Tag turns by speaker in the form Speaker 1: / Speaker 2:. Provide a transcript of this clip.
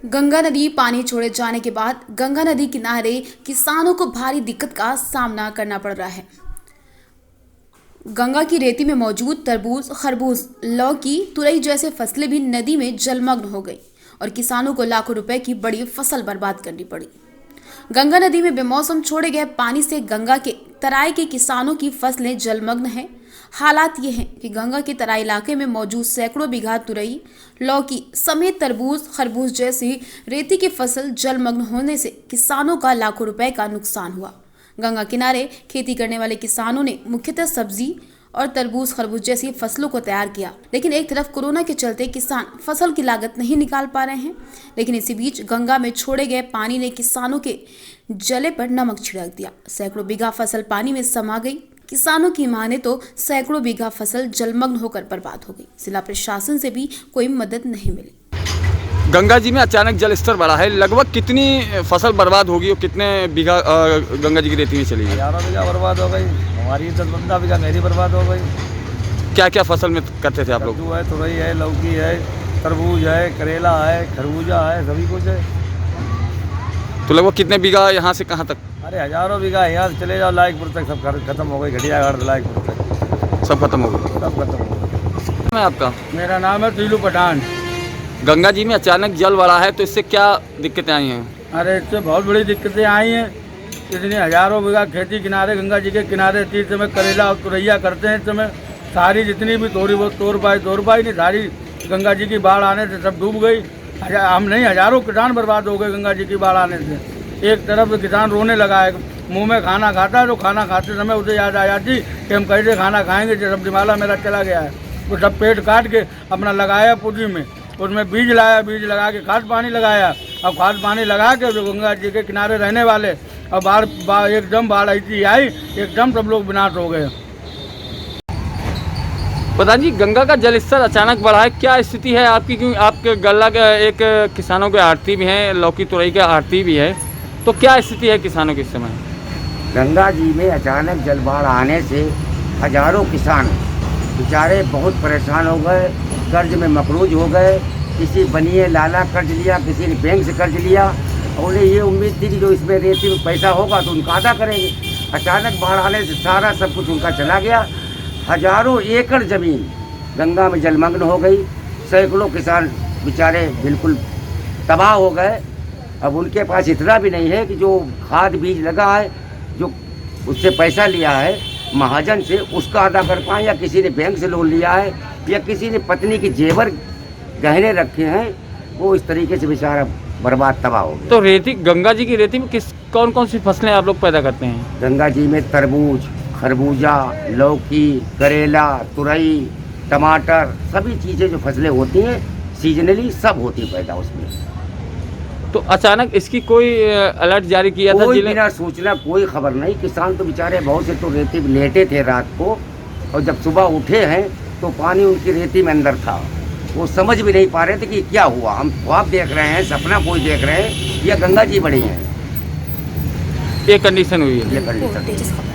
Speaker 1: गंगा नदी पानी छोड़े जाने के बाद गंगा नदी किनारे किसानों को भारी दिक्कत का सामना करना पड़ रहा है। गंगा की रेती में मौजूद तरबूज, खरबूज, लौकी, तुरई जैसे फसलें भी नदी में जलमग्न हो गई और किसानों को लाखों रुपए की बड़ी फसल बर्बाद करनी पड़ी। गंगा नदी में बेमौसम छोड़े गए पानी से गंगा के तराई के किसानों की फसलें जलमग्न हैं। हालात ये हैं कि गंगा के तराई इलाके में मौजूद सैकड़ों बीघा तुरई, लौकी समेत तरबूज, खरबूज जैसी रेती की फसल जलमग्न होने से किसानों का लाखों रुपए का नुकसान हुआ। गंगा किनारे खेती करने वाले किसानों ने मुख्यतः सब्जी और तरबूज, खरबूज जैसी फसलों को तैयार किया, लेकिन एक तरफ कोरोना के चलते किसान फसल की लागत नहीं निकाल पा रहे हैं। लेकिन इसी बीच गंगा में छोड़े गए पानी ने किसानों के जले पर नमक छिड़क दिया। सैकड़ों बीघा फसल पानी में समा गई। किसानों की माने तो सैकड़ों बीघा फसल जलमग्न होकर बर्बाद हो गई। जिला प्रशासन से भी कोई मदद नहीं मिली।
Speaker 2: गंगा जी में अचानक जल स्तर बढ़ा है, लगभग कितनी फसल बर्बाद होगी और कितने बीघा गंगा जी की रेती में चली गई?
Speaker 3: 11 बीघा बर्बाद हो गई हमारी, 10-15 बीघा मेरी बर्बाद हो गई।
Speaker 2: क्या क्या फसल में करते थे आप लोग?
Speaker 3: कद्दू है, तुरई है, लौकी है, तरबूज है, करेला है, खरबूजा है, सभी कुछ है।
Speaker 2: तो लगभग कितने बीघा यहाँ से कहाँ तक?
Speaker 3: अरे हजारों बीघा यहाँ से चले जाओ लायकपुर तक, सब खत्म हो गई। घटिया घाट लायकपुर तक
Speaker 2: सब खत्म हो गए?
Speaker 3: सब खत्म हो गई।
Speaker 2: मैं आपका
Speaker 3: मेरा नाम है तीलू पठान।
Speaker 2: गंगा जी में अचानक जल बढ़ा है, तो इससे क्या दिक्कतें आई हैं?
Speaker 3: अरे इससे बहुत बड़ी दिक्कतें आई हैं। इतनी हजारों बीघा खेती किनारे, गंगा जी के किनारे थी। इस समय करेला और तुरैया करते हैं। इस समय सारी जितनी भी थोड़ी बहुत तोड़ पाई नहीं, सारी गंगा जी की बाढ़ आने से सब डूब गई। हम नहीं, हजारों किसान बर्बाद हो गए गंगा जी की बाढ़ आने से। एक तरफ तो किसान रोने लगा है, मुंह में खाना खाता है तो खाना खाते समय उसे याद आ जाती कि हम कैसे खाना खाएंगे, जब दिमाला मेरा चला गया है। तो सब पेट काट के अपना लगाया पूजी में, उसमें बीज लाया, बीज लगा के खाद पानी लगाया। अब खाद पानी लगा के जो गंगा जी के किनारे रहने वाले, अब एकदम बाढ़ ऐसी आई, एकदम सब लोग विनाश हो गए।
Speaker 2: प्रधान जी, गंगा का जल स्तर अचानक बढ़ा है, क्या स्थिति है आपकी? क्योंकि आपके गल्ला का एक किसानों के आड़ती भी हैं, लौकी तुरई के आड़ती भी है, तो क्या स्थिति है किसानों की इस समय?
Speaker 4: गंगा जी में अचानक जल बाढ़ आने से हजारों किसान बेचारे बहुत परेशान हो गए, कर्ज में मकरूज हो गए। किसी बनिए लाला कर्ज लिया, किसी ने बैंक से कर्ज लिया और उन्हें ये उम्मीद थी कि जो इसमें रेती में पैसा होगा तो उनका अदा करेंगे। अचानक बाढ़ आने से सारा सब कुछ उनका चला गया। हजारों एकड़ ज़मीन गंगा में जलमग्न हो गई। सैकड़ों किसान बेचारे बिल्कुल तबाह हो गए। अब उनके पास इतना भी नहीं है कि जो खाद बीज लगा है, जो उससे पैसा लिया है महाजन से, उसका अदा कर पाएँ, या किसी ने बैंक से लोन लिया है, या किसी ने पत्नी के जेवर गहने रखे हैं, वो इस तरीके से बेचारा बर्बाद तबाह हो गया।
Speaker 2: तो रेती, गंगा जी की रेती में कौन कौन सी फसलें आप लोग पैदा करते हैं?
Speaker 4: गंगा जी में तरबूज, खरबूजा, लौकी, करेला, तुरई, टमाटर, सभी चीज़ें जो फसलें होती हैं सीजनली सब होती पैदा उसमें।
Speaker 2: तो अचानक इसकी कोई अलर्ट जारी किया था?
Speaker 4: कोई बिना सूचना, कोई खबर नहीं। किसान तो बेचारे बहुत से तो रेती में लेटे थे रात को, और जब सुबह उठे हैं तो पानी उनकी रेती में अंदर था। वो समझ भी नहीं पा रहे थे कि क्या हुआ। हम ख्वाब देख रहे हैं, सपना कोई देख रहे हैं, या गंगा जी बड़ी हैं।
Speaker 2: ये कंडीशन हुई है।
Speaker 4: ये कंडीशन।